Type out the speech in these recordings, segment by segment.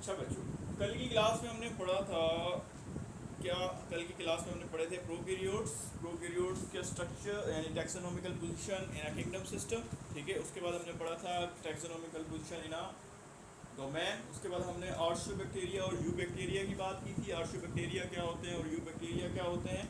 अच्छा बच्चों, कल की क्लास में हमने पढ़ा था क्या? कल की क्लास में हमने पढ़े थे प्रोकैरियोट्स के स्ट्रक्चर यानी taxonomical position in a kingdom system. ठीक है, उसके बाद हमने पढ़ा था taxonomical position in a domain. उसके बाद हमने आर्शियोबैक्टीरिया और यू बैक्टीरिया की बात की थी। आर्शियोबैक्टीरिया क्या होते हैं और यू बैक्टीरिया क्या होते हैं,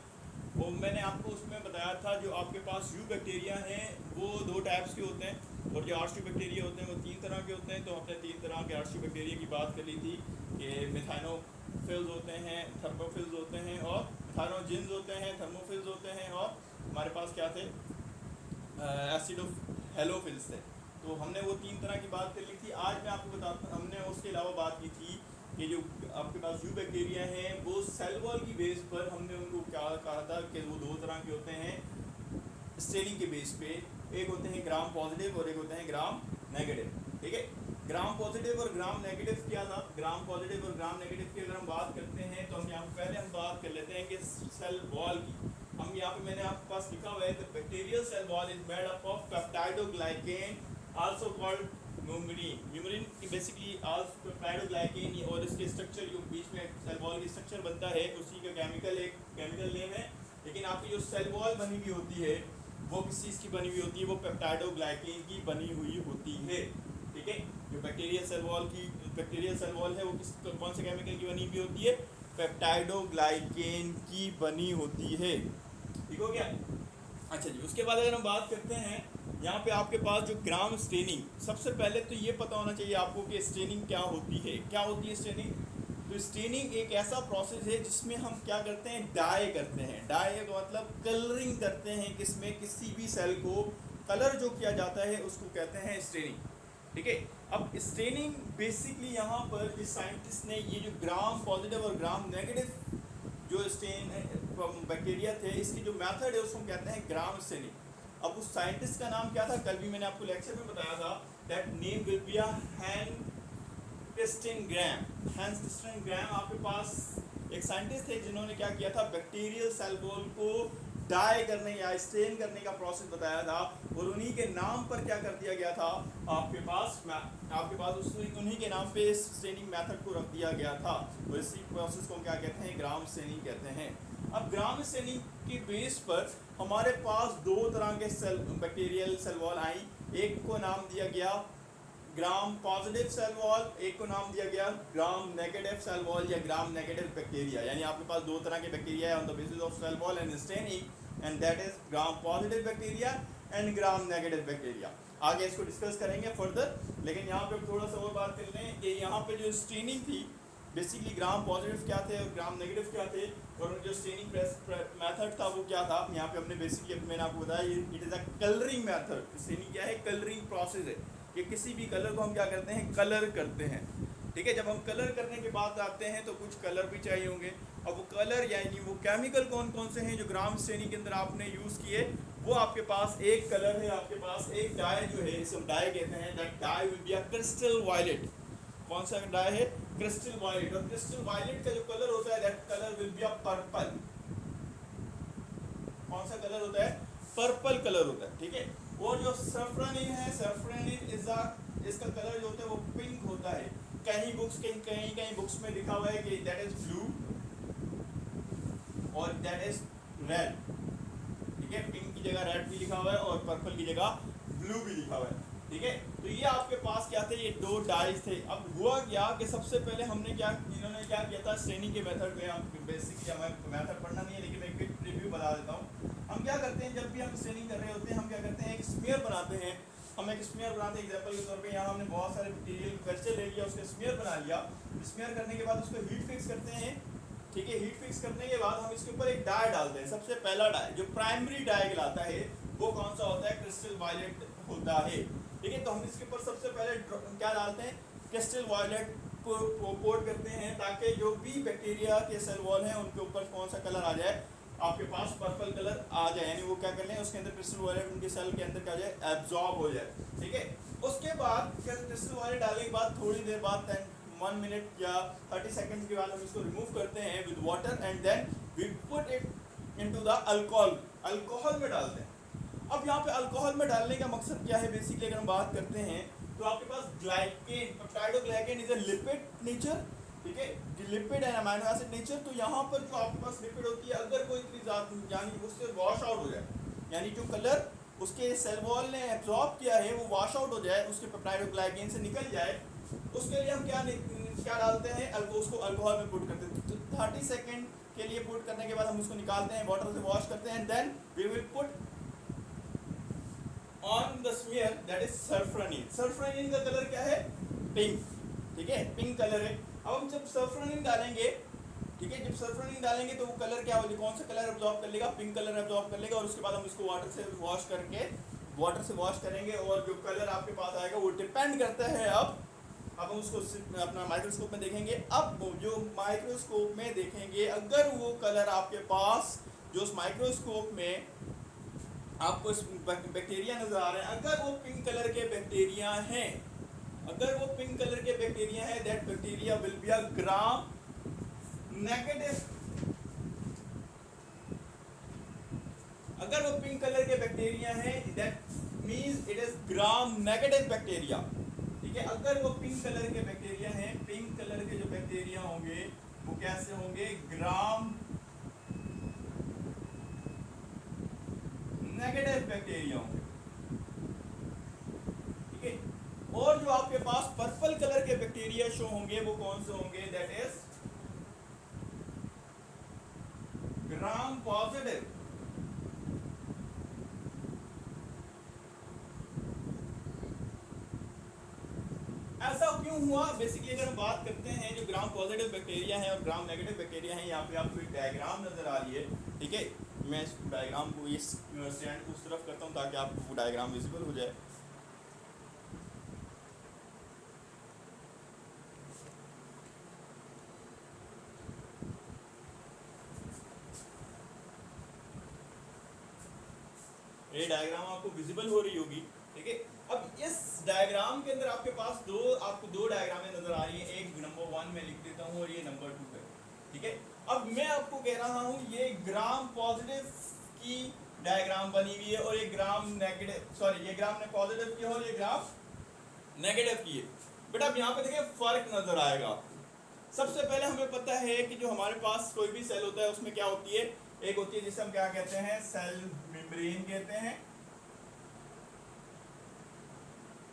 वो मैंने आपको उसमें बताया था। जो आपके पास यू बैक्टीरिया हैं वो दो टाइप्स के होते हैं और जो आर्शियोबैक्टीरिया होते हैं वो तीन तरह के होते हैं। तो हमने तीन तरह के आर्शियोबैक्टीरिया की बात कर ली थी कि मिथाइनोफिल्स होते हैं, थर्मोफिल्स होते हैं और मिथाइनोजिन्स होते हैं, थर्मोफिल्स होते हैं और हमारे पास क्या थे, एसिडोहेलोफिल्स थे। तो हमने वो तीन तरह की बात कर ली थी। आज मैं आपको बताता, हमने उसके अलावा बात की थी कि जो आपके पास यू बैक्टीरिया हैं वो सेल वॉल की बेस पर हमने उनको क्या कहा था कि वो दो तरह के होते हैं स्टेनिंग के बेस पे। एक होते हैं ग्राम पॉजिटिव और एक होते हैं ग्राम नेगेटिव। ठीक है, ग्राम पॉजिटिव और ग्राम नेगेटिव क्या था? ग्राम पॉजिटिव और ग्राम नेगेटिव की अगर हम बात करते हैं तो हम यहाँ पहले हम बात कर लेते हैं कि सेल वॉल की। हम यहाँ पे मैंने आपके पास लिखा हुआ है the bacterial cell wall is made up of peptidoglycan also called murein. Murein basically also peptidoglycan और इसके स्ट्रक्चर जो बीच में सेल वॉल की स्ट्रक्चर बनता है उसी का एक केमिकल नेम है। लेकिन आपकी जो सेल वॉल बनी हुई होती है वो किस चीज़ की बनी हुई होती है? वो पेप्टाइडोग्लाइकेन की बनी हुई होती है। ठीक है, जो बैक्टीरियल सेल वॉल है वो कौन से केमिकल की बनी हुई होती है? पेप्टाइडोग्लाइकेन की बनी होती है। ठीक हो गया? अच्छा जी, उसके बाद अगर हम बात करते हैं यहाँ पे आपके पास जो ग्राम स्टेनिंग, सबसे पहले तो ये पता होना चाहिए आपको कि स्टेनिंग क्या होती है। क्या होती है स्टेनिंग? तो स्टेनिंग एक ऐसा प्रोसेस है जिसमें हम क्या करते हैं, डाई करते हैं। डाई का मतलब कलरिंग करते हैं, किसमें? किसी भी सेल को कलर जो किया जाता है उसको कहते हैं स्टेनिंग। ठीक है, अब स्टेनिंग बेसिकली यहाँ पर जिस साइंटिस्ट ने ये जो ग्राम पॉजिटिव और ग्राम नेगेटिव जो स्टेन बैक्टीरिया थे इसकी जो मेथड है उसको हम कहते हैं ग्राम स्टेनिंग। अब उस साइंटिस्ट का नाम क्या था? कल भी मैंने आपको लेक्चर में बताया था। That name will be Hans Christian Gram. Hans Christian Gram आपके पास एक साइंटिस्ट थे जिन्होंने क्या किया था, बैक्टीरियल सेल वॉल को डाई करने या स्टेन करने का प्रोसेस बताया था और उन्हीं के नाम पर क्या कर दिया गया था, आपके पास उन्हीं के नाम पे इस स्टेनिंग मेथड को रख दिया गया था और इसी प्रोसेस को क्या कहते हैं? ग्राम स्टेनिंग कहते हैं। अब ग्राम स्टेनिंग के बेस पर हमारे पास दो तरह के सेल बैक्टीरियल सेल वॉल आई। एक को नाम दिया गया ग्राम पॉजिटिव सेल वॉल, एक को नाम दिया गया ग्राम नेगेटिव सेल वॉल या ग्राम नेगेटिव बैक्टीरिया। यानी आपके पास दो तरह के बैक्टीरिया है on the basis of cell wall and staining, and that is gram positive bacteria and gram negative bacteria. आगे इसको डिस्कस करेंगे फर्दर, लेकिन यहाँ पे थोड़ा सा और बात कर लें कि यहाँ पे जो स्टेनिंग थी बेसिकली ग्राम पॉजिटिव क्या थे और ग्राम नेगेटिव क्या थे और जो स्टेनिंग मेथड था वो क्या था। यहाँ पे हमने बेसिकली मैंने आपको बताया it is a colouring method. Staining क्या है? कलरिंग प्रोसेस है कि किसी भी कलर को हम क्या करते हैं? कलर करते हैं। ठीक है, जब हम कलर करने के बाद आते हैं तो कुछ कलर भी चाहिए होंगे। अब वो कलर यानी वो केमिकल कौन कौन से हैं जो ग्राम स्टेनिंग के अंदर आपने यूज़ किए? वो आपके पास एक कलर है, आपके पास एक डाई जो है इसे हम डाई कहते हैं। That dye will be a crystal violet. कौन सा डाई है? Crystal violet. और क्रिस्टल वायलेट का जो कलर होता है that colour will be a purple. कौन सा कलर होता है? पर्पल कलर होता है। ठीक है, और जो सैफरनिन है, सैफरनिन इज इसका कलर जो होता है वो पिंक होता है। कहीं बुक्स में लिखा हुआ है कि दैट इज ब्लू और दैट इज रेड। ठीक है, पिंक की जगह रेड भी लिखा हुआ है और पर्पल की जगह ब्लू भी लिखा हुआ है। ठीक है, तो ये आपके पास क्या थे? ये दो डाइज थे। अब हुआ क्या कि सबसे पहले हमने इन्होंने क्या किया था स्टेनिंग के मेथड में। हम बेसिकली हमें मेथड पढ़ना नहीं है लेकिन मैं एक रिव्यू बता देता हूँ। हम क्या करते हैं जब भी हम स्टेनिंग कर रहे होते हैं हम क्या करते हैं? एक स्मीयर बनाते हैं। हम एक स्मीयर बनाते हैं एग्जाम्पल के तौर पे यहाँ हमने बहुत सारे मटीरियल कल्चर ले लिया, उसका स्मीयर बना लिया। स्मीयर करने के बाद उसको हीट फिक्स करते हैं। ठीक है, हीट फिक्स करने के बाद हम इसके ऊपर एक डाई डालते हैं। सबसे पहला डाई जो प्राइमरी डाई कहलाता है वो कौन सा होता है? क्रिस्टल वायलेट होता है। ठीक है, तो हम इसके ऊपर सबसे पहले क्या डालते हैं? क्रिस्टल वायलेट को कोट करते हैं ताकि जो भी बैक्टीरिया के सेल वॉल हैं उनके ऊपर कौन सा कलर आ जाए? आपके पास पर्पल कलर आ जाए। यानी वो क्या कर लें उसके अंदर क्रिस्टल वायलेट उनके सेल के अंदर क्या जाए? एब्जॉर्ब हो जाए। ठीक है, उसके बाद क्रिस्टल वायलेट डालने के बाद थोड़ी देर बाद 1 मिनट या 30 सेकंड्स के बाद हम इसको रिमूव करते हैं with water and then we put it into the alcohol. Alcohol में डालते हैं। अब यहाँ पे अल्कोहल में डालने का मकसद क्या है? बेसिकली अगर हम बात करते हैं तो आपके पास glycan, peptidoglycan is a lipid nature, ठीक है, lipid and amino acid nature. तो यहाँ पर जो आपके पास लिपिड होती है, अगर कोई यानी उससे वॉश आउट हो जाए, यानी जो कलर उसके सेल वॉल ने एब्जॉर्ब किया है वो वॉश आउट हो जाए, उसके पेप्टाइडोग्लाइकेन से निकल जाए, उसके लिए हम क्या डालते हैं, उसको अल्कोहल में पुट करते हैं। तो 30 सेकेंड के लिए पुट करने के बाद हम उसको निकालते हैं, वाटर से वॉश करते हैं, and then we will put on the smear that is safranin. Safranin का कलर क्या है, पिंक, ठीक है, पिंक कलर है। अब हम जब सल्फरनिन डालेंगे, ठीक है, जब सल्फरनिन डालेंगे तो वो कलर क्या होगा, कौन सा कलर एब्जॉर्ब कर लेगा, पिंक कलर एब्जॉर्ब कर लेगा, और उसके बाद हम इसको वाटर से वॉश करेंगे, और जो कलर आपके पास आएगा वो डिपेंड करता है। अब हम उसको अपना माइक्रोस्कोप में देखेंगे। अब जो माइक्रोस्कोप में देखेंगे, अगर वो कलर आपके पास जो उस माइक्रोस्कोप में आपको बैक्टीरिया नजर आ रहे हैं, अगर वो पिंक कलर के बैक्टीरिया हैं, अगर वो पिंक कलर के बैक्टीरिया है, that bacteria will be a gram negative. अगर वो पिंक कलर के बैक्टीरिया है, that means it is gram negative bacteria, ठीक है। अगर वो पिंक कलर के बैक्टीरिया हैं, पिंक कलर के जो बैक्टीरिया होंगे वो कैसे होंगे, ग्राम नेगेटिव बैक्टीरिया होंगे, ठीक है। और जो आपके पास पर्पल कलर के बैक्टीरिया शो होंगे वो कौन से होंगे, दैट इज ग्राम पॉजिटिव। ऐसा क्यों हुआ, बेसिकली अगर हम बात करते हैं, जो ग्राम पॉजिटिव बैक्टीरिया हैं और ग्राम नेगेटिव बैक्टीरिया हैं, यहाँ पे आपको एक डायग्राम नजर आ रही है, ठीक है। मैं इस डायग्राम को इस स्टैंड को उस तरफ करता हूँ ताकि आपको वो डायग्राम विजिबल हो जाए। ये डायग्राम आपको विजिबल हो रही होगी, ठीक है। अब इस डायग्राम के अंदर आपके पास आपको दो डायग्रामें नजर आ रही हैं, एक नंबर 1 में लिख देता हूँ और ये नंबर 2 है, ठीक है। अब मैं आपको कह रहा हूँ ये ग्राम पॉजिटिव की डायग्राम बनी हुई है और ये ग्राम नेगेटिव, सॉरी ये ग्राम पॉजिटिव की है और ये ग्राम नेगेटिव की है। बेटा अब यहाँ पे देखिए फर्क नजर आएगा आपको। सबसे पहले हमें पता है कि जो हमारे पास कोई भी सेल होता है उसमें क्या होती है, एक होती है जिसे हम क्या कहते हैं, सेल मेम्ब्रेन कहते हैं,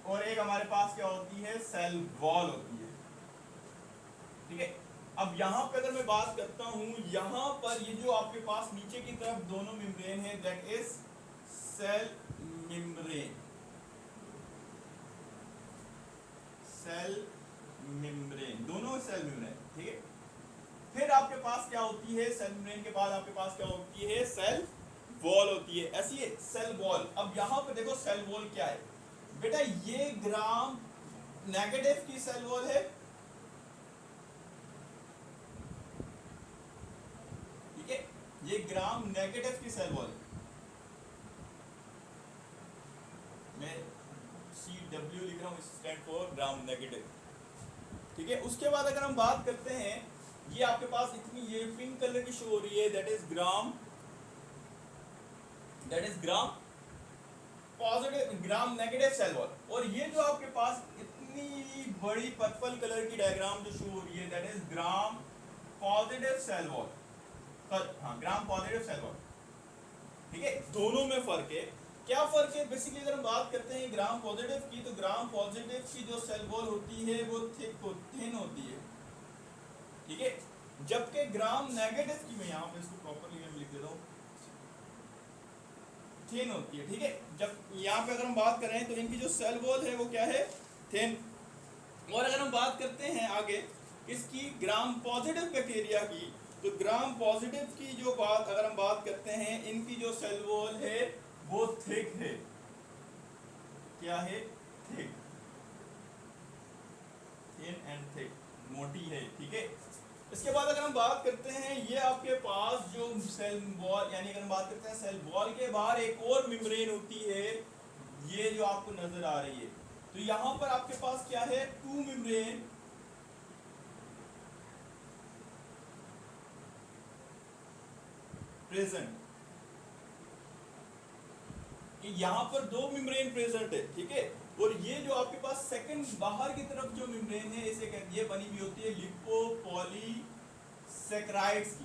और एक हमारे पास क्या होती है, सेल वॉल होती है, ठीक है। अब यहाँ पे अगर मैं बात करता हूँ, यहाँ पर ये जो आपके पास नीचे की तरफ दोनों मेम्ब्रेन है, that is cell membrane, cell membrane, दोनों सेल मेम्ब्रेन, ठीक है। फिर आपके पास क्या होती है, सेल मेम्ब्रेन के बाद आपके पास क्या होती है, सेल वॉल होती है, ऐसी है सेल वॉल। अब यहाँ पे देखो सेल वॉल क्या है बेटा, ये ग्राम नेगेटिव की सेल वॉल है, ठीक है, ये ग्राम नेगेटिव की सेल वॉल है। मैं CW लिख रहा हूँ, स्टैंड फॉर ग्राम नेगेटिव, ठीक है। उसके बाद अगर हम बात करते हैं, ये आपके पास इतनी ये पिंक कलर की शो हो रही है, that is gram positive, gram negative cell wall. और ये जो आपके पास इतनी बड़ी पर्पल कलर की डायग्राम जो शो हो रही है, that is gram positive cell wall, हाँ ग्राम पॉजिटिव सेल वॉल, ठीक है। दोनों में फर्क है। क्या फर्क है, बेसिकली अगर हम बात करते हैं ग्राम पॉजिटिव की, तो ग्राम पॉजिटिव की जो सेल वॉल होती है वो थिन होती है, ठीक है, जबकि ग्राम नेगेटिव की, मैं यहाँ पे इसको प्रॉपरली मैं लिख देता हूँ, थिन होती है, ठीक है। जब यहाँ पे अगर हम बात करें तो इनकी जो सेल वॉल है वो क्या है, थिन। और अगर हम बात करते हैं आगे इसकी ग्राम पॉजिटिव बैक्टीरिया की, तो ग्राम पॉजिटिव की जो बात अगर हम बात करते हैं, इनकी जो सेल वॉल है वो थिक है, क्या है, थिक, थिन एंड थिक, मोटी है, ठीक है। इसके बाद अगर हम बात करते हैं, ये आपके पास जो सेल वॉल, यानी अगर हम बात करते हैं सेल वॉल के बाहर एक और मेम्ब्रेन होती है, ये जो आपको नजर आ रही है। तो यहां पर आपके पास क्या है, 2 मेम्ब्रेन प्रेजेंट, यहां पर 2 मेम्ब्रेन प्रेजेंट है, ठीक है। और ये जो आपके पास सेकंड बाहर की तरफ जो मेम्ब्रेन है इसे ये बनी हुई होती है लिपोपॉलीसेकेराइड्स की।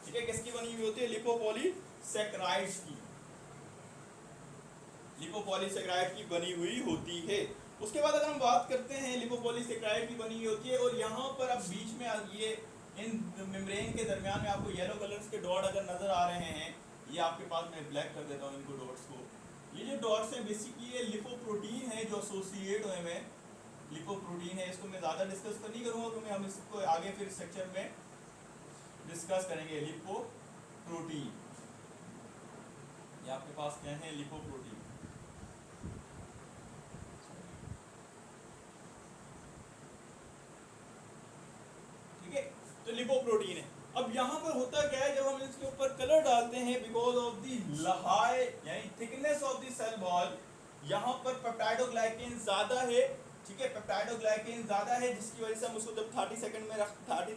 ठीक है, किसकी बनी हुई होती है? लिपोपॉलीसेकेराइड्स की, लिपोपॉलीसेकेराइड की बनी हुई होती है। उसके बाद अगर हम बात करते हैं लिपोपॉलीसेकेराइड की बनी हुई होती है, और यहाँ पर अब बीच में ये इन मेम्ब्रेन के दरमियान में आपको येलो कलर्स के डॉट अगर नजर आ रहे हैं, ये आपके पास मैं ब्लैक कर देता हूँ इनको डॉट्स को। ये जो डॉट्स हैं बेसिकली ये लिपोप्रोटीन है जो एसोसिएट हुए हैं, लिपोप्रोटीन है। इसको मैं ज़्यादा डिस्कस तो नहीं करूँगा क्योंकि हम इसको आगे फिर सेक्शन में डिस्कस करेंगे। लिपोप्रोटीन, ये आपके पास क्या है? लिपोप्रोटीन। ठीक है, तो लिपोप्रोटीन है। अब यहाँ पर होता क्या है, जब हम इसके ऊपर कलर डालते हैं, बिकॉज ऑफ दी लहाई यानी thickness of the cell wall, यहाँ पर पेप्टाइडोग्लाइकेन ज्यादा है। ठीक है, पेप्टाइडोग्लाइकेन ज्यादा है, जिसकी वजह से हम उसको जब 30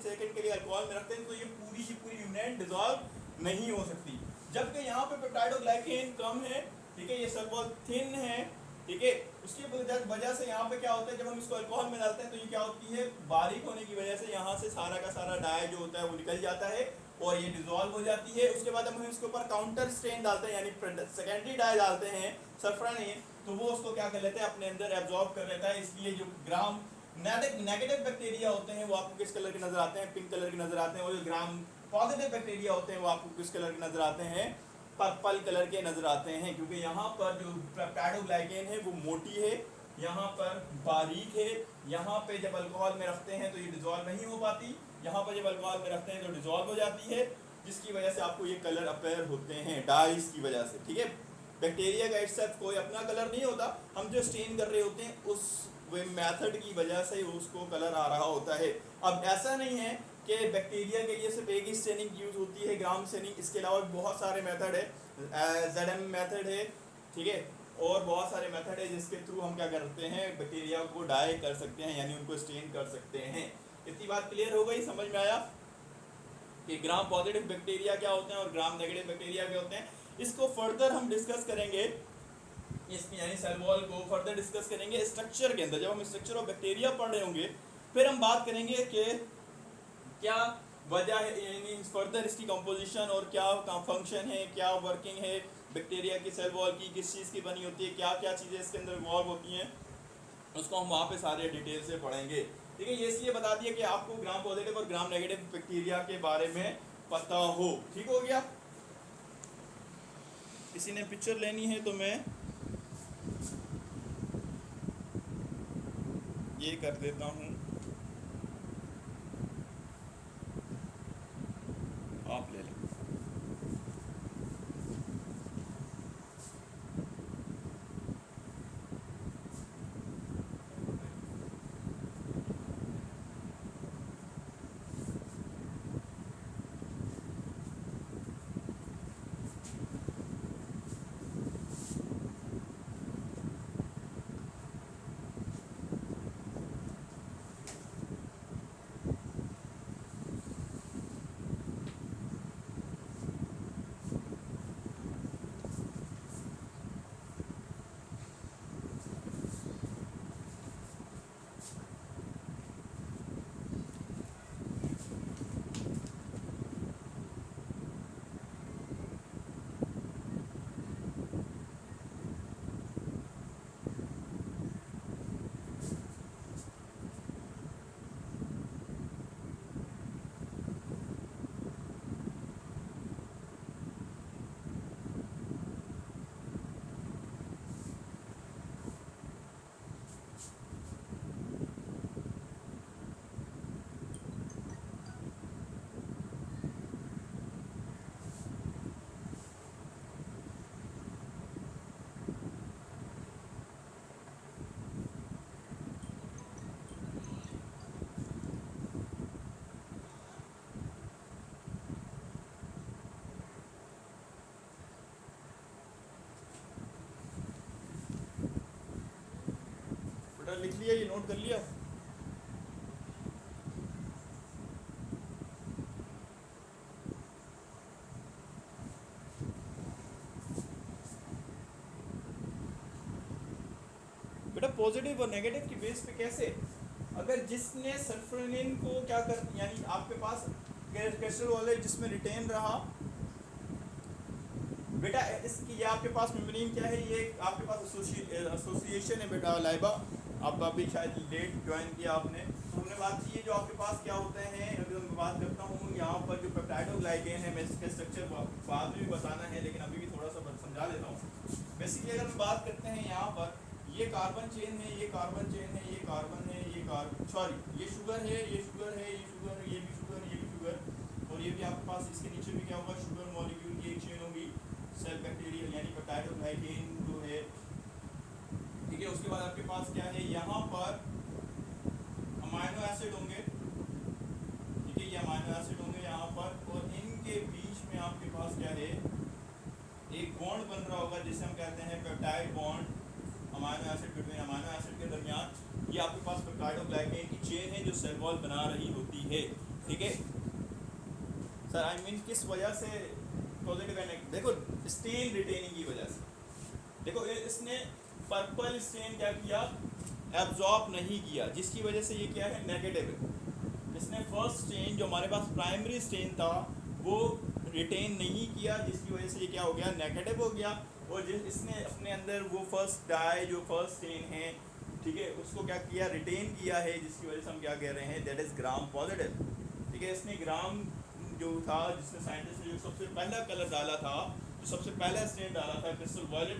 सेकंड के लिए अल्कोहल में रखते हैं तो ये पूरी की पूरी यूनिट डिसॉल्व नहीं हो सकती। जबकि यहाँ पे पेप्टाइडोग्लाइकेन कम है, ठीक है, ये सेल वॉल थिन है। ठीक है, उसकी वजह से यहाँ पे क्या होता है, जब हम इसको अल्कोहल में डालते हैं तो ये क्या होती है, बारीक होने की वजह से यहाँ से सारा का सारा डाई जो होता है वो निकल जाता है और ये डिसॉल्व हो जाती है। उसके बाद हम इसके ऊपर काउंटर स्ट्रेन डालते हैं यानी सेकेंडरी डाई डालते हैं, सल्फर नहीं है, तो वो उसको क्या कर लेते हैं, अपने अंदर एब्जॉर्ब कर लेता है। इसलिए जो ग्राम नेगेटिव बैक्टीरिया होते हैं वो आपको किस कलर के नजर आते हैं? पिंक कलर के नजर आते हैं। और जो ग्राम पॉजिटिव बैक्टीरिया होते हैं वो आपको किस कलर के नजर आते हैं? पर्पल कलर के नजर आते हैं, क्योंकि यहाँ पर जो पेप्टाइडोग्लाइकेन है वो मोटी है, यहाँ पर बारीक है। यहाँ पे जब अल्कोहल में रखते हैं तो ये डिसॉल्व नहीं हो पाती, यहाँ पर जब अल्कोहल में रखते हैं तो डिसॉल्व हो जाती है, जिसकी वजह से आपको ये कलर अपेयर होते हैं डाइस की वजह से। ठीक है, बैक्टीरिया का इट्सेल्फ कोई अपना कलर नहीं होता, हम जो स्टेन कर रहे होते हैं उस मेथड की वजह से उसको कलर आ रहा होता है। अब ऐसा नहीं है कि बैक्टीरिया के लिए सिर्फ एक ही स्टेनिंग यूज होती है, ग्राम स्टेनिंग, इसके अलावा बहुत सारे मेथड है, ZM मेथड है। ठीक है, और बहुत सारे मेथड है जिसके थ्रू हम क्या करते हैं, बैक्टीरिया को डाई कर सकते हैं यानी उनको स्टेन कर सकते हैं। इतनी बात क्लियर हो गई, समझ में आया कि ग्राम पॉजिटिव बैक्टीरिया क्या होते हैं और ग्राम नेगेटिव बैक्टीरिया क्या होते हैं। इसको फर्दर हम डिस्कस करेंगे, इसकी यानी सेल वॉल को फर्दर डिस्कस करेंगे स्ट्रक्चर के अंदर। जब हम स्ट्रक्चर ऑफ बैक्टीरिया पढ़ रहे होंगे फिर हम बात करेंगे कि क्या वजह है, यानी फर्दर इसकी कंपोजिशन और क्या फंक्शन है, क्या वर्किंग है बैक्टीरिया की सेल वॉल की, किस चीज़ की बनी होती है, क्या क्या चीज़ें इसके अंदर इन्वॉल्व होती हैं, उसको हम वहाँ पे सारे डिटेल से पढ़ेंगे। ठीक है, ये इसलिए बता दिया कि आपको ग्राम पॉजिटिव और ग्राम नेगेटिव बैक्टीरिया के बारे में पता हो। ठीक हो गया, किसी ने पिक्चर लेनी है तो मैं ये कर देता हूँ, आप ले लें। लिख लिया, ये नोट कर लिया। बेटा पॉजिटिव और नेगेटिव की बेस पे कैसे? अगर जिसने सल्फोनिन को क्या कर, यानी आपके पास क्रिस्टल वॉलेट जिसमें रिटेन रहा बेटा, इसकी ये आपके पास मेम्ब्रेन क्या है, ये आपके पास एसोसिएशन है बेटा लाइबा, आपका अभी शायद लेट ज्वाइन किया आपने, तो हमने बात की है जो आपके पास क्या होते हैं। अभी मैं बात करता हूँ यहाँ पर जो पेप्टाइडोग्लाइकेन है, मैं इसका स्ट्रक्चर बाद में भी बताना है लेकिन अभी भी थोड़ा सा समझा देता हूँ। बेसिकली अगर हम बात करते हैं यहाँ पर, ये कार्बन चेन है, ये कार्बन चेन है, ये कार्बन है, ये कार्बन सॉरी ये शुगर है, ये शुगर है, ये शुगर, ये भी शुगर, ये भी शुगर, और ये भी आपके पास इसके नीचे भी क्या होगा, शुगर मॉलिक्यूल की एक चेन होगी सेल बैक्टीरियल यानी पेप्टाइडोग्लाइकेन जो है, ठीक है। उसके बाद आपके पास क्या है, यहाँ पर अमाइनो एसिड होंगे, ठीक है, ये अमाइनो एसिड होंगे यहाँ पर, और इनके बीच में आपके पास क्या है, एक बॉन्ड बन रहा होगा जिसे हम कहते हैं peptide bond, amino acid between amino acid के दरमियान। ये आपके पास पेप्टाइडोग्लाइकेन की चेन है जो सेल वॉल बना रही होती है, ठीक है सर। आई मीन किस वजह से पॉजिटिव एंड नेगेटिव, देखो स्टेन रिटेनिंग की वजह से, देखो इसने पर्पल स्टेन क्या किया, एब्जॉर्ब नहीं किया, जिसकी वजह से ये क्या है, नेगेटिव है। इसने फर्स्ट स्टेन जो हमारे पास प्राइमरी स्टेन था वो रिटेन नहीं किया, जिसकी वजह से ये क्या हो गया, नेगेटिव हो गया। और जिस इसने अपने अंदर वो फर्स्ट डाई जो फर्स्ट स्टेन है, ठीक है, उसको क्या किया, रिटेन किया है, जिसकी वजह से हम क्या कह रहे हैं, दैट इज ग्राम पॉजिटिव, ठीक है। इसने ग्राम जो था, जिसने साइंटिस्ट ने जो सबसे पहला कलर डाला था, जो सबसे पहला स्टेन डाला था crystal violet,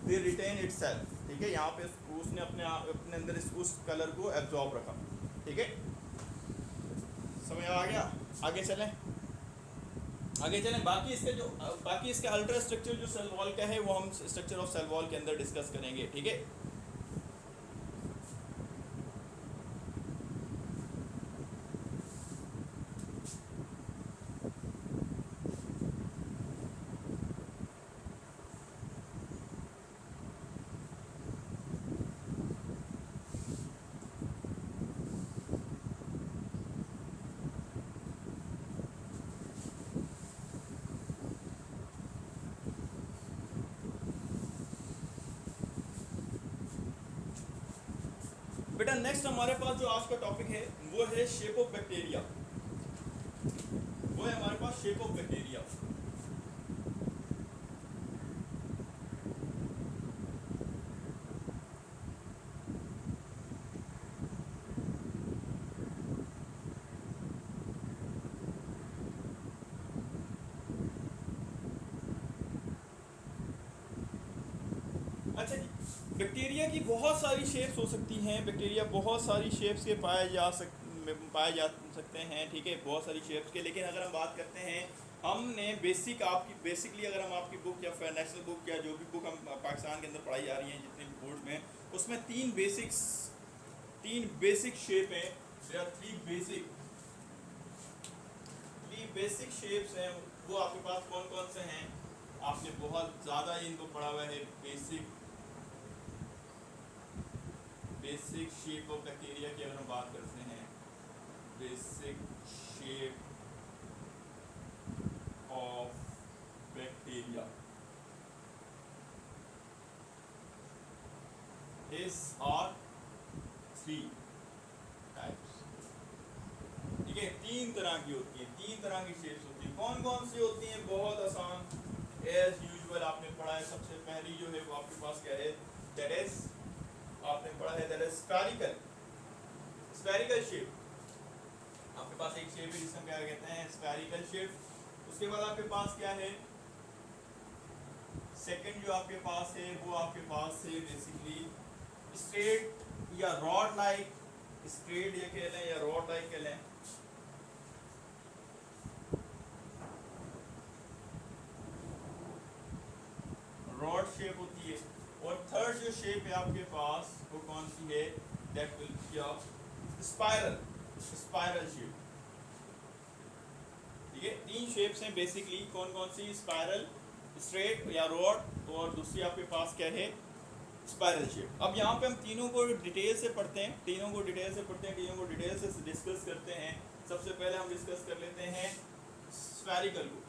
they retain itself, ठीक है। यहाँ पे उसने अपने अंदर उस कलर को एब्जॉर्ब रखा, ठीक है, समझ आ गया। आगे चलें, आगे चलें। बाकी इसके अल्ट्रा स्ट्रक्चर जो सेल वॉल का है वो हम स्ट्रक्चर ऑफ सेल वॉल के अंदर डिस्कस करेंगे, ठीक है। बेटा नेक्स्ट हमारे पास जो आज का टॉपिक है वो है शेप ऑफ बैक्टीरिया, वो है हमारे पास शेप ऑफ बैक्टीरिया। अच्छा जी, बैक्टीरिया की बहुत सारी शेप्स हो सकती हैं, बैक्टीरिया बहुत सारी शेप्स के पाए जा सकते हैं, ठीक है, बहुत सारी शेप्स के। लेकिन अगर हम बात करते हैं, हमने बेसिकली अगर हम आपकी बुक या नेशनल बुक या जो भी बुक हम पाकिस्तान के अंदर पढ़ाई जा रही हैं जितने भी बोर्ड में, उसमें तीन बेसिक शेप हैं, थ्री बेसिक शेप्स हैं। वो आपके पास कौन कौन से हैं, आपने बहुत ज़्यादा इनको पढ़ा हुआ है। बेसिक शेप ऑफ बैक्टीरिया की अगर हम बात करते हैं, बेसिक शेप ऑफ बैक्टीरिया इस आर 3 टाइप्स, ठीक है। तीन तरह की होती है, तीन तरह की शेप्स होती है। कौन कौन सी होती हैं, बहुत आसान, एज यूजुअल आपने पढ़ा है। सबसे पहली जो है वो आपके पास क्या है, दैट इज आपने पढ़ा है, दैट इज स्फेरिकल शेप। आपके पास एक शेप है जिसे हम क्या कहते हैं, स्फेरिकल शेप। उसके बाद आपके पास क्या है, सेकंड जो आपके पास है वो आपके पास है बेसिकली स्ट्रेट या रॉड लाइक, स्ट्रेट ये कह लें या रॉड लाइक कह लें। रॉड शेप होती है। और थर्ड जो शेप है आपके पास वो कौन सी है, that will B of spiral shape, ठीक है। तीन शेप्स हैं बेसिकली, कौन कौन सी, स्पाइरल, स्ट्रेट या रॉड, और दूसरी आपके पास क्या है, स्पाइरल शेप। अब यहाँ पे हम तीनों को डिटेल से पढ़ते हैं, तीनों को डिटेल से डिस्कस करते हैं। सबसे पहले हम डिस्कस कर लेते हैं स्फेरिकल को।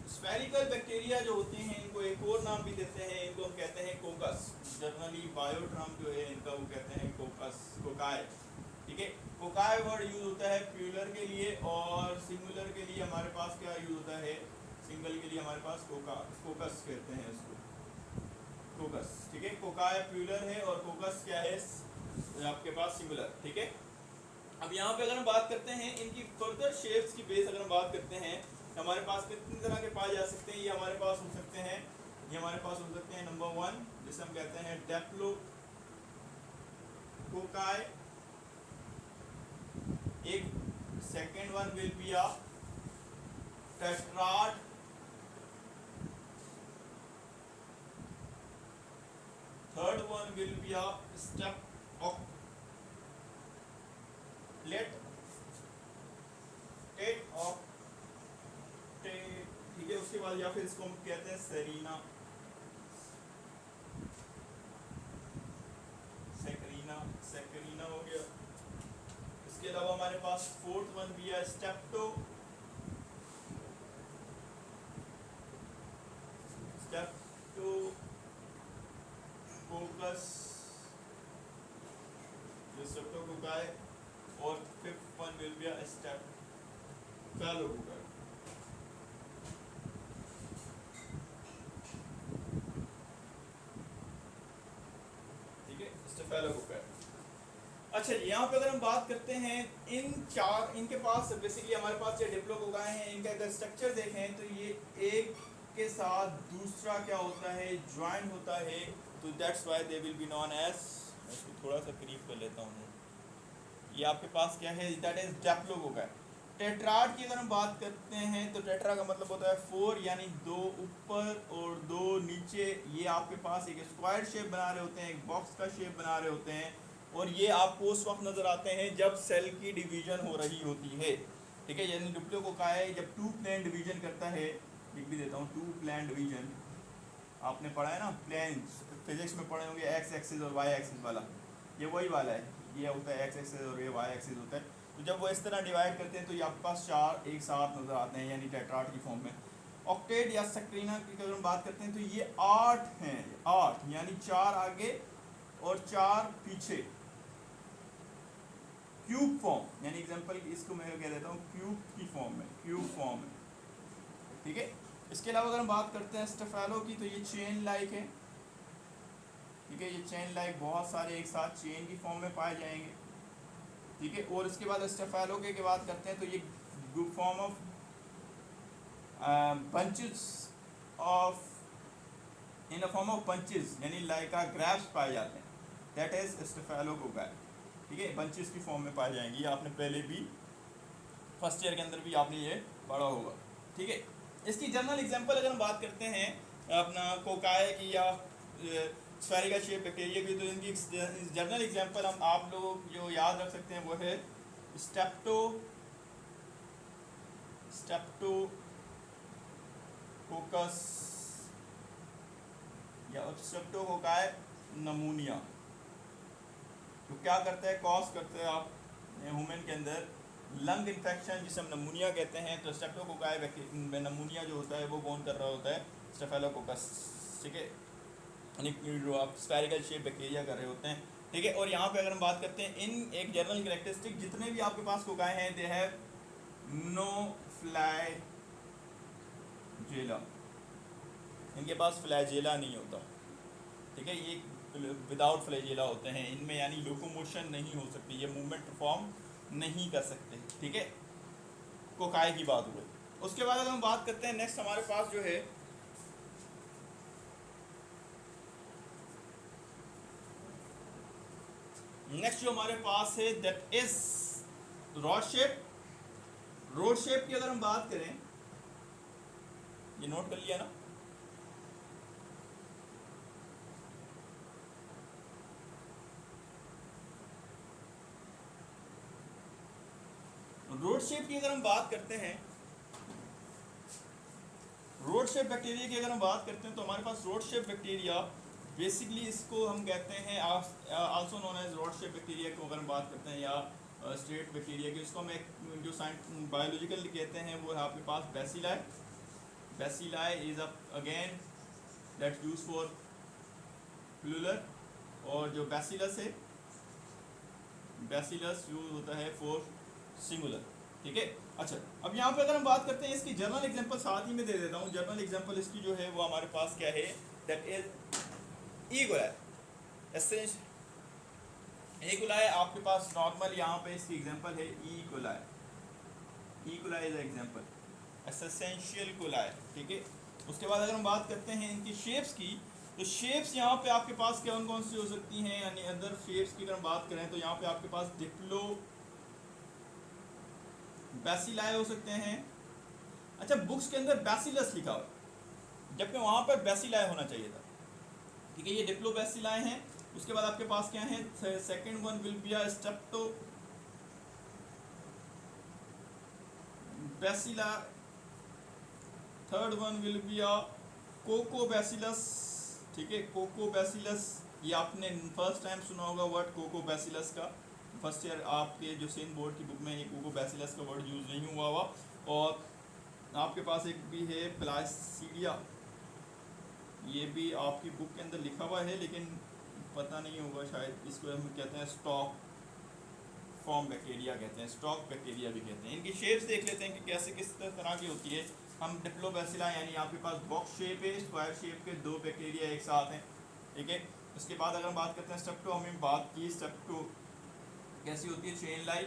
स्फेरिकल बैक्टीरिया जो होते हैं इनको एक और नाम भी देते हैं, इनको हम कहते हैं कोकस। जनरली बायोट्राम जो है इनका वो कहते हैं कोकस, कोकाय। ठीक है, कोकाय वर्ड यूज होता है प्लूरल के लिए, और सिंगुलर के लिए हमारे पास क्या यूज होता है, सिंगल के लिए हमारे पास कोकस कहते हैं इसको, कोकस। ठीक है, कोकाय प्लूरल है और कोकस क्या है आपके पास सिंगुलर। ठीक है, अब यहाँ पे अगर हम बात करते हैं इनकी फर्दर शेप्स की बेस, अगर हम बात करते हैं हमारे पास कितनी तरह के पाए जा सकते हैं। ये हमारे पास हो सकते हैं, ये हमारे पास हो सकते हैं नंबर 1 जिसे हम कहते हैं डेप्लो कोकाय, एक second one will be a tetrad, third one will be a staplet of, ठीक है, उसके बाद या फिर इसको हम कहते हैं सेरीना, सेकरीना हो गया। इसके अलावा हमारे पास फोर्थ वन भी है स्टेप्टो कोकस, स्टेप्टोकोकाई, और फिफ्थ वन विल बी स्टेप्फेलोकोकाई। ठीक है, स्टेप्फेलोकोकाई। अच्छा जी, यहाँ पे अगर हम बात करते हैं इनके पास बेसिकली हमारे पास जो डिप्लोकोकाई हैं, इनका अगर स्ट्रक्चर देखें तो ये एक के साथ दूसरा क्या होता है, ज्वाइन होता है, तो that's why they will be known as, इसको थोड़ा सा करीब कर लेता हूँ, ये आपके पास क्या है, दैट इज डिप्लोकोकाई। टेट्राड की अगर हम बात करते हैं तो टेट्रा का मतलब होता है 4, यानी 2 ऊपर और 2 नीचे। ये आपके पास एक स्क्वायर शेप बना रहे होते हैं, एक बॉक्स का शेप बना रहे होते हैं, और ये आपको उस वक्त नज़र आते हैं जब सेल की डिवीजन हो रही होती है। ठीक है, यानी डिप्लोकोकाई जब 2 प्लेन डिवीजन करता है, लिख भी देता हूँ 2 प्लेन डिवीजन, आपने पढ़ा है ना प्लेन्स, फिजिक्स में पढ़े होंगे, एक्स एक्सिस और वाई एक्सिस वाला, ये वही वाला है, ये होता है एक्स एक्सिस और ये वाई एक्सिस होता है। तो जब वो इस तरह डिवाइड करते हैं तो ये आपके पास 4 एक साथ नज़र आते हैं, यानी टेट्राड की फॉर्म में। ऑक्टेट या सेक्रीना की अगर हम बात करते हैं तो ये 8 हैं, 8 यानी 4 आगे और 4 पीछे, क्यूब फॉर्म, यानी एग्जांपल इसको मैं कह देता हूँ क्यूब की फॉर्म में, क्यूब फॉर्म में। ठीक है, इसके अलावा अगर हम बात करते हैं स्टेफेलो की, तो ये चेन लाइक है। ठीक है, ये चेन लाइक बहुत सारे एक साथ चेन की फॉर्म में पाए जाएंगे। ठीक है, और इसके बाद स्टेफेलो की बात करते हैं तो ये form of bunches of, in a form of bunches, यानी लाइक आ ग्रैप्स पाए जाते हैं, दैट इज स्टेफेलोकोकाई। ठीक है, बंचेस की फॉर्म में पाए जाएंगे, ये आपने पहले भी फर्स्ट ईयर के अंदर भी आपने ये पढ़ा होगा। ठीक है, इसकी जनरल एग्जांपल अगर हम बात करते हैं अपना कोकाई की या स्फेरिकल शेप बैक्टीरिया की, तो इनकी जनरल एग्जांपल हम आप लोग जो याद रख सकते हैं वो है स्टेप्टोकोकस या स्टेप्टोकोकाई नमूनिया। तो क्या करता है, कॉज करते हैं आप ह्यूमन के अंदर लंग इन्फेक्शन, जिसे हम नमूनिया कहते हैं। तो स्टेप्टोकोकाई नमूनिया जो होता है वो कौन कर रहा होता है, स्टेफेलोकोकस। ठीक है, यानी जो आप स्फेरिकल शेप बैक्टीरिया कर रहे होते हैं। ठीक है, और यहाँ पे अगर हम बात करते हैं इन एक जनरल कैरेक्टरिस्टिक, जितने भी आपके पास कोकाई हैं दे हैव नो फ्लैजेला, इनके पास फ्लैजेला नहीं होता। ठीक है, ये विदाउट फ्लैजेला होते हैं इनमें, यानी लोकोमोशन नहीं हो सकती, ये मूवमेंट परफॉर्म नहीं कर सकते। ठीक है, कोकाई की बात हुई। उसके बाद अगर हम बात करते हैं नेक्स्ट हमारे पास जो है नेक्स्ट जो हमारे पास है that is rod shape. Rod shape की अगर हम बात करें, ये नोट कर लिया ना, रोड शेप की अगर हम बात करते हैं, रोड शेप बैक्टीरिया की अगर हम बात करते हैं तो हमारे पास रोड शेप बैक्टीरिया बेसिकली इसको हम कहते हैं also known as rod shape bacteria को अगर हम बात करते हैं, या स्ट्रेट बैक्टीरिया की, इसको हम एक जो बायोलॉजिकल कहते हैं वो है आपके पास bacilli. Bacilli is again that use for plural, और जो बैसिलस है, बैसिलस यूज होता है फॉर सिंगुलर। ठीक है। अच्छा, अब यहाँ पे अगर हम बात करते हैं इसकी जर्नल एग्जांपल साथ ही में दे देता हूँ। जर्नल एग्जांपल इसकी जो है वो हमारे पास क्या है, दैट इज इक्वल एसेंस इक्वलाय। आपके पास नॉर्मल यहाँ पे इसकी एग्जांपल है इक्वलाय, इक्वलाय इज एग्जांपल एसेंशियल कोलाय। ठीक है। उसके बाद अगर हम बात करते हैं इनकी शेप्स की, तो शेप्स यहाँ पे आपके पास कौन कौन सी हो सकती हैं, यानी अदर शेप्स की अगर हम बात करें तो यहाँ पे आपके पास डिप्लो बैसिलाई हो सकते हैं। अच्छा, बुक्स के अंदर बैसिलस लिखा हुआ है जबकि वहाँ पर बैसिलाई होना चाहिए था। ठीक है, ये डिप्लो बैसिलाई हैं। उसके बाद आपके पास क्या है, second one will be a streptobacilli, third one will be a coccobacillus. ठीक है, कोको बैसिलस, ये आपने फर्स्ट टाइम सुना होगा वर्ड कोको बैसिलस का। फर्स्ट ईयर आपके जो सेन बोर्ड की बुक में ये कोको बैसिलस का वर्ड यूज़ नहीं हुआ हुआ। और आपके पास एक भी है प्लासिडिया, ये भी आपकी बुक के अंदर लिखा हुआ है लेकिन पता नहीं होगा शायद, इसको हम कहते हैं स्टॉक फॉर्म बैक्टीरिया कहते हैं, स्टॉक बैक्टीरिया भी कहते हैं। इनकी शेप्स देख लेते हैं कि कैसे किस तरह की होती है। हम डिप्लोबैसिला यानी आपके पास बॉक्स शेप है, स्क्वायर शेप के दो बैक्टीरिया एक साथ हैं। ठीक है। उसके बाद अगर हम बात करते हैं स्टेप्टो, हमने बात की स्टेप्टो कैसी होती है, चेन लाइक,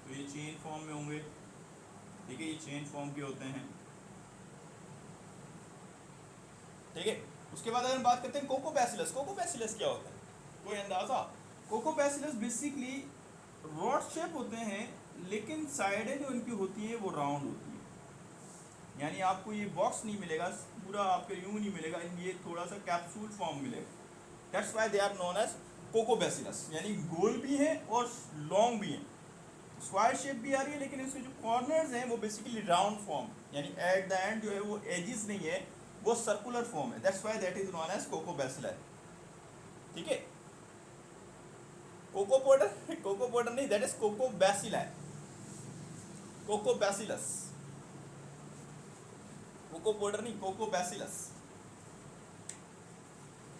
तो ये चेन फॉर्म में होंगे। ठीक है, ये चेन फॉर्म के होते हैं। ठीक है। उसके बाद अगर हम बात करते हैं कोकोबैसिलस, कोकोबैसिलस क्या होता है, कोई अंदाजा? कोकोबैसिलस बेसिकली रॉड शेप होते हैं लेकिन साइडें जो इनकी होती हैं वो राउंड होती है, यानी आपको ये बॉक्स नहीं मिलेगा पूरा, आपको यूं नहीं मिलेगा, ये थोड़ा सा कैप्सूल फॉर्म मिलेगा। That's why they are known as coccobacillus, यानी गोल भी हैं और लॉन्ग भी हैं। स्क्वायर शेप भी आ रही है लेकिन इसके जो कॉर्नर्स हैं वो बेसिकली राउंड फॉर्म, यानी एट द एंड जो है वो एजिस नहीं है, वो सर्कुलर फॉर्म है। That's why that is known as coccobacillus. ठीक है। कोको पाउडर, कोको पाउडर नहीं, that is coccobacillus, coccobacillus, cocoa powder नहीं, कोकोबैसिलस।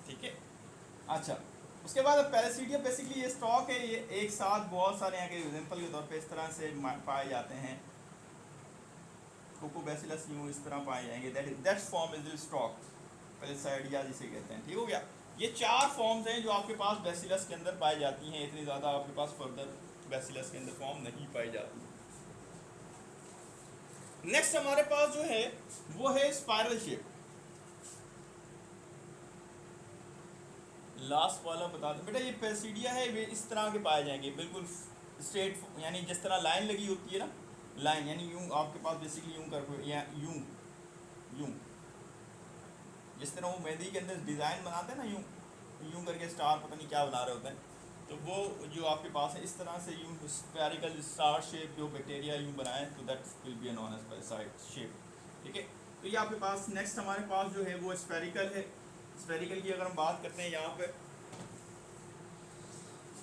ठीक है। अच्छा, उसके बाद पैरासीडियम बेसिकली ये स्टॉक है, ये एक साथ बहुत सारे यहाँ के एग्जाम्पल के तौर पे इस तरह से पाए जाते हैं। कोकोबैसिलस यूं इस तरह पाए जाएंगे, दैट फॉर्म इज स्टॉक, पैरासाइडिया जिसे कहते हैं। ठीक हो गया। ये चार फॉर्म्स हैं जो आपके पास बैसिलस के अंदर पाई जाती हैं, इतनी ज़्यादा आपके पास फर्दर बैसिलस के अंदर फॉर्म नहीं पाई जाती। नेक्स्ट हमारे पास जो है वो है स्पाइरल शेप। लास्ट वाला बता दो बेटा, ये पैरासीडिया है, वे इस तरह के पाए जाएंगे बिल्कुल स्ट्रेट, यानी जिस तरह लाइन लगी होती है ना, लाइन यानी यूं आपके पास बेसिकली यूं कर, या यूं यूं जिस तरह वो मेहंदी के अंदर डिज़ाइन बनाते हैं ना, यूं यूं करके स्टार पता नहीं क्या बना रहे होते हैं, तो वो जो आपके पास है इस तरह से यूं स्फेरिकल स्टार शेप जो बैक्टीरिया यूं बनाए, तो that will be known as parasite shape. ठीक है। तो ये आपके पास नेक्स्ट हमारे पास जो है वो स्फेरिकल है। स्फेरिकल की अगर हम बात करते हैं यहाँ पे,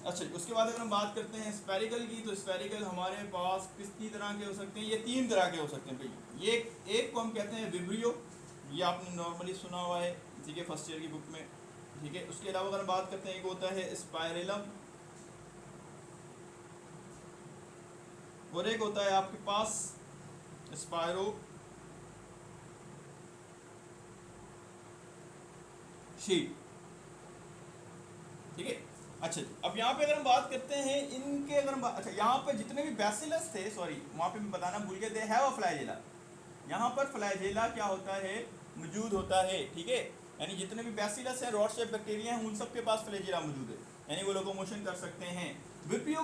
अच्छा उसके बाद अगर हम बात करते हैं स्फेरिकल की, तो स्फेरिकल हमारे पास कितनी तरह के हो सकते हैं, ये तीन तरह के हो सकते हैं भाई। ये एक को हम कहते हैं विब्रियो, ये आपने नॉर्मली सुना हुआ है, ठीक है, फर्स्ट ईयर की बुक में। ठीक है। उसके अलावा अगर हम बात करते हैं एक होता है स्पाइरेलम, और एक होता है आपके पास स्पायरो शीट। ठीक है। अच्छा, अब यहाँ पे अगर हम बात करते हैं इनके, अगर हम अच्छा यहाँ पे जितने भी बैसिलस थे, सॉरी वहाँ पे मैं बताना भूल गया, दे हैव अ फ्लैजेला। यहाँ पर फ्लैजेला क्या होता है, मौजूद होता है। ठीक है। यानी जितने भी बैसिलस हैं, रॉड शेप बैक्टीरिया हैं, उन सब के पास फ्लैजेला मौजूद है, यानी वो लोकोमोशन कर सकते हैं। विब्रियो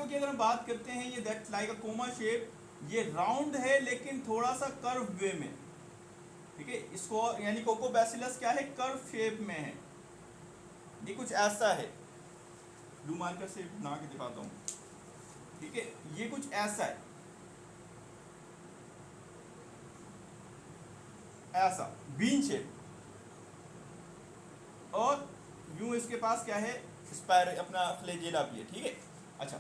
की अगर हम बात करते हैं, ये that's like a coma shape, ये राउंड है लेकिन थोड़ा सा कर्व वे में। ठीक है। इसको यानी कोकोबैसिलस क्या है, कर्व शेप में है, ये कुछ ऐसा है, ब्लू मार्कर से बना के दिखाता हूँ। ठीक है, ये कुछ ऐसा है, ऐसा बीन शेप, और यूं इसके पास क्या है, स्पायर अपना फ्लैजेला भी है। ठीक है। अच्छा,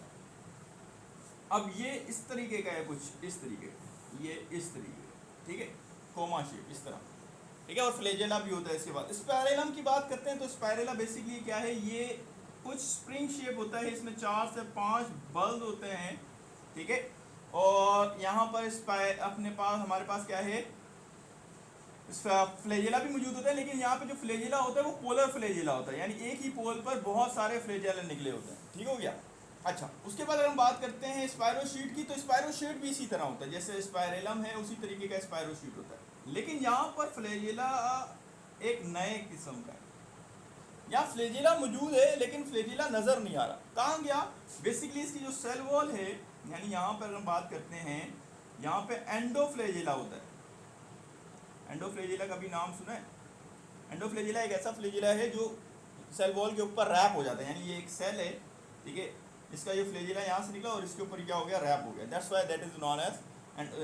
अब ये इस तरीके का है, कुछ इस तरीके, ये इस तरीके। ठीक है। कोमा शेप इस तरह, ठीक है। और फ्लेजेला भी होता है इसके बाद। स्पाइरेलम की बात करते हैं तो स्पाइरेला बेसिकली क्या है, ये कुछ स्प्रिंग शेप होता है, इसमें 4 से 5 बल्ब होते हैं, ठीक है। और यहाँ पर अपने पास हमारे पास क्या है, फ्लेजेला भी मौजूद होता है, लेकिन यहाँ पे जो फ्लेजेला होता है वो पोलर फ्लेजेला होता है, यानी एक ही पोल पर बहुत सारे फ्लेजेला निकले होते हैं, ठीक हो गया। अच्छा, उसके बाद अगर हम बात करते हैं स्पायरोशीट की, तो स्पायरोशीट भी इसी तरह होता है, जैसे स्पाइरेलम है उसी तरीके का स्पायरोशीट होता है, लेकिन यहाँ पर फ्लेजेला एक नए किस्म का है। यहाँ फ्लेजेला मौजूद है लेकिन फ्लेजेला नज़र नहीं आ रहा, कहाँ गया। बेसिकली इसकी जो सेल वॉल है, यानी यहाँ पर हम बात करते हैं, यहाँ पे एंडोफ्लेजेला होता है। एंडोफ्लेजेला का भी नाम सुना है। एंडोफ्लेजेला एक ऐसा फ्लेजेला है जो सेल वॉल के ऊपर रैप हो जाता है, यानी ये एक सेल है, ठीक है, इसका ये फ्लेजेला यहाँ से निकला और इसके ऊपर क्या हो गया, रैप हो गया, that's why that is known as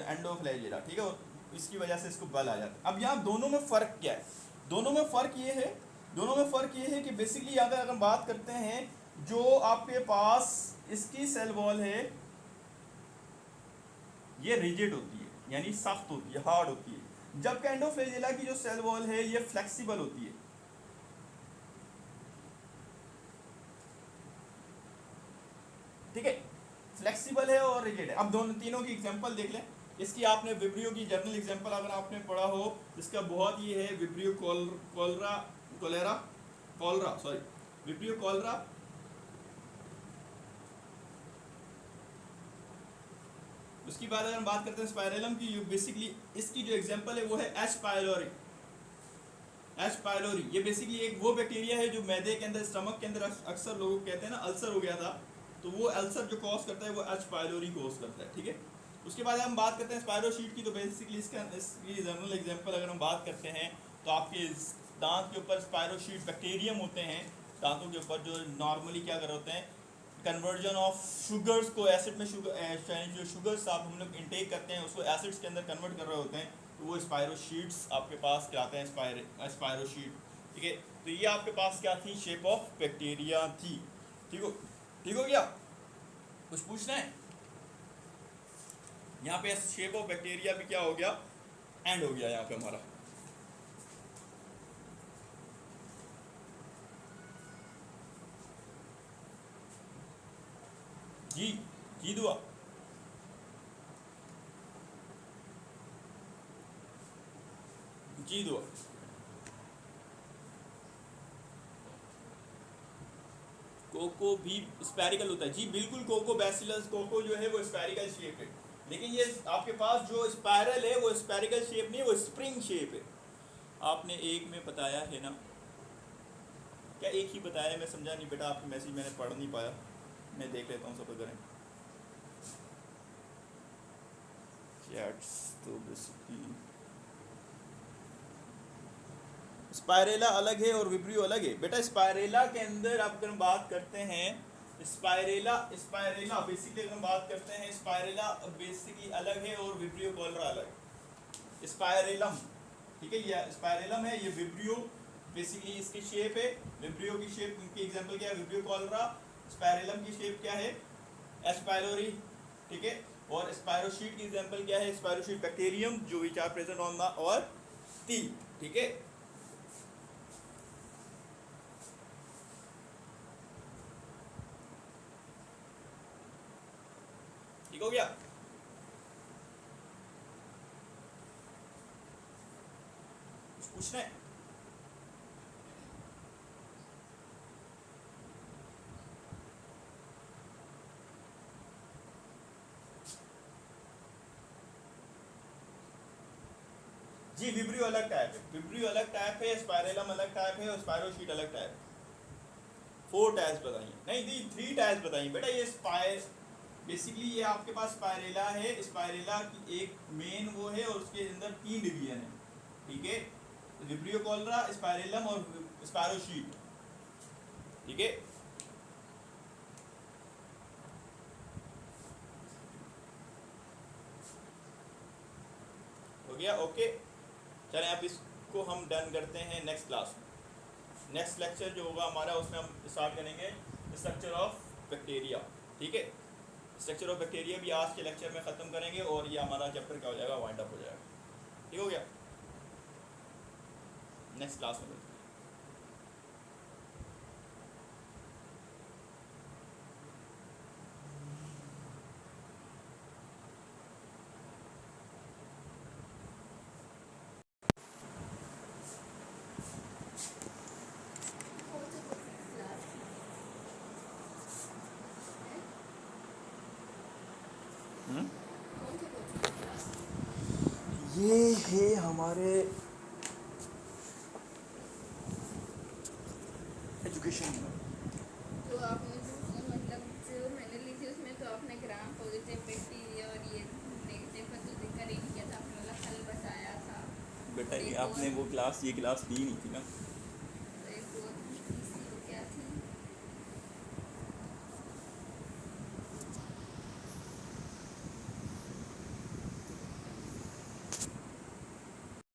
endoflagella, ठीक है। और इसकी वजह से इसको बल आ जाता है। अब यहाँ दोनों में फ़र्क क्या है, दोनों में फ़र्क ये है कि बेसिकली अगर हम बात करते हैं, जो आपके पास इसकी सेल वॉल है ये रिजिड होती है, यानी सख्त होती है, हार्ड होती है, जबकि एंडोफ्लेजेला की जो सेल वॉल है ये फ्लेक्सिबल होती है। ठीक है, फ्लेक्सिबल है और रिजिड है। अब दोनों तीनों की एग्जांपल देख लें। इसकी आपने विब्रियो की जर्नल एग्जांपल अगर आपने पढ़ा हो, इसका बहुत ये है विब्रियो विब्रियो कॉलरा। उसकी बाद अगर हम बात करते हैं स्पाइरेलम की, बेसिकली इसकी जो एग्जांपल है वो है एच पायलोरी। ये बेसिकली एक वो बैक्टीरिया है जो मैदे के अंदर, स्टमक के अंदर अक्सर लोग कहते हैं ना अल्सर हो गया था, तो वो अल्सर जो कॉज करता है वो एच पायलोरी कॉज करता है, ठीक है। उसके बाद हम बात करते हैं स्पायरोशीट की, तो बेसिकली इसकी जनरल एग्जांपल अगर हम बात करते हैं तो आपके दांत के ऊपर स्पायरोशीट बैक्टीरियम होते हैं, दांतों के ऊपर, जो नॉर्मली क्या कर होते हैं, कन्वर्जन ऑफ शुगर्स को एसिड में, जो शुगर्स आप हम लोग इंटेक करते हैं उसको एसिड्स के अंदर कन्वर्ट कर रहे होते हैं, तो वो स्पायरोशीट्स आपके पास क्या आते हैं, स्पायरोशीट, ठीक है। तो ये आपके पास क्या थी, शेप ऑफ बैक्टीरिया थी, ठीक हो गया। कुछ पूछना है यहाँ पे, शेप ऑफ बैक्टीरिया भी क्या हो गया, एंड हो गया यहाँ पे हमारा। जी दुआ। जी दुआ। कोको भी स्पैरिकल होता है, जी बिल्कुल। कोको बैसिलस कोको जो है वो स्पैरिकल शेप है, लेकिन ये आपके पास जो स्पायरल है वो स्पैरिकल शेप नहीं है, वो स्प्रिंग शेप है। आपने एक में बताया है ना, क्या एक ही बताया है, मैं समझा नहीं बेटा, आपकी मैसेज मैंने पढ़ नहीं पाया, मैं देख लेता हूँ सब करें चैट्स। तो बेसिकली स्पायरेला अलग है और विब्रियो अलग है बेटा। स्पायरेला के अंदर आप अगर हम बात करते हैं, स्पायरेला बेसिकली अगर हम बात करते हैं, स्पायरेला बेसिकली अलग है और विब्रियो कॉलरा अलग। स्पायरेलम, ठीक है, ये स्पायरेलम है, ये विब्रियो बेसिकली इसकी शेप है। विब्रियो की शेप की एग्जांपल क्या है, विब्रियो कॉलरा। स्पायरेलम की शेप क्या है, एच पायलोरी, ठीक है। और स्पायरोशीट की एग्जांपल क्या है, स्पायरोशीट बैक्टीरियम, जो which are present on the और टी, ठीक है। ठीक हो गया। कुछ पूछना है? जी विब्रियो अलग टाइप है, विब्रियो अलग टाइप है, स्पायरेलम अलग टाइप है और स्पायरोशीट अलग टाइप है। 4 टाइप्स बताइए, नहीं दी 3 टाइप्स बताइए बेटा। ये बेसिकली ये आपके पास स्पायरेला है, स्पायरेला की एक मेन वो है और उसके अंदर 3 डिवीजन है, ठीक है। विब्रियो कॉलरा, स्पायरेलम और स्पायरोशीट, ठीक है। हो गया, ओके। चलें अब इसको हम डन करते हैं नेक्स्ट क्लास में। नेक्स्ट लेक्चर जो होगा हमारा, उसमें हम स्टार्ट करेंगे स्ट्रक्चर ऑफ बैक्टीरिया, ठीक है। स्ट्रक्चर ऑफ बैक्टीरिया भी आज के लेक्चर में ख़त्म करेंगे और ये हमारा चैप्टर क्या हो जाएगा, वाइंड अप हो जाएगा, ठीक हो गया। नेक्स्ट क्लास में मिलते हैं। ये है हमारे एजुकेशन में। तो आपने मतलब जो मैंने ली थी उसमें तो आपने ग्राम पॉजिटिव बैक्टीरिया और ये नेगेटिव का तो जिक्र ही नहीं किया था, आपने वाला हल बताया था। बेटा ये एक आपने और वो क्लास ये क्लास ली नहीं थी ना।